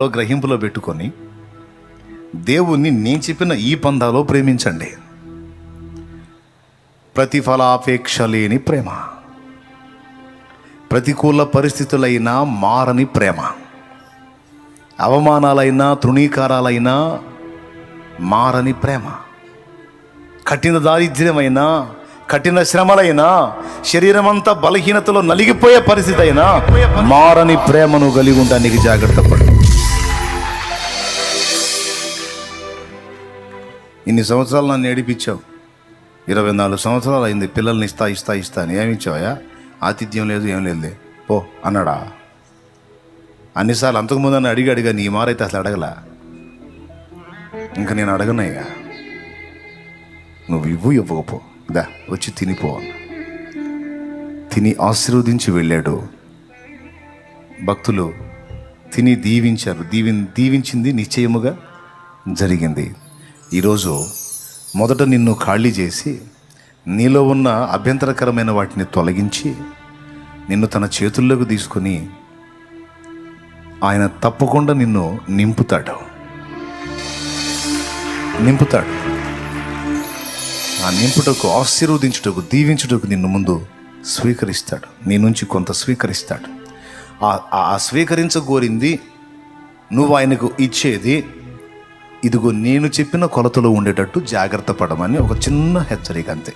గ్రహింపులో పెట్టుకొని దేవుణ్ణి నేను చెప్పిన ఈ పందాలో ప్రేమించండి. ప్రతిఫలాపేక్ష లేని ప్రేమ, ప్రతికూల పరిస్థితులైనా మారని ప్రేమ, అవమానాలైనా తృణీకారాలైనా మారని ప్రేమ, కఠిన దారిద్ర్యమైనా కఠిన శ్రమలైనా శరీరమంతా బలహీనతలో నలిగిపోయే పరిస్థితి అయినా మారని ప్రేమను కలిగి ఉండడానికి జాగ్రత్త పడు. ఇన్ని సంవత్సరాలు నన్ను ఏడిపించావు, 24 సంవత్సరాలు అయింది, పిల్లల్ని ఇస్తా అని ఏమిచ్చావా? ఆతిథ్యం లేదు, ఏం లేదులే పో అన్నాడా? అన్నిసార్లు అంతకుముందు నన్ను అడిగా నీ మారైతే అసలు అడగలా. ఇంకా నేను అడగనయ్యా, నువ్వు ఇవ్వకపో, దా వచ్చి తినిపో. తిని ఆశీర్వదించి వెళ్ళాడు. భక్తులు తిని దీవించారు. దీవించింది నిశ్చయముగా జరిగింది. ఈరోజు మొదట నిన్ను ఖాళీ చేసి నీలో ఉన్న అభ్యంతరకరమైన వాటిని తొలగించి నిన్ను తన చేతుల్లోకి తీసుకొని ఆయన తప్పకుండా నిన్ను నింపుతాడు. ఆ నింపుటకు, ఆశీర్వదించుటకు, దీవించుటకు నిన్ను ముందు స్వీకరిస్తాడు. నీ నుంచి కొంత స్వీకరిస్తాడు. ఆ స్వీకరించగోరింది నువ్వు ఆయనకు ఇచ్చేది ఇదిగో నేను చెప్పిన కొలతలో ఉండేటట్టు జాగ్రత్త పడమని ఒక చిన్న హెచ్చరిక అంతే.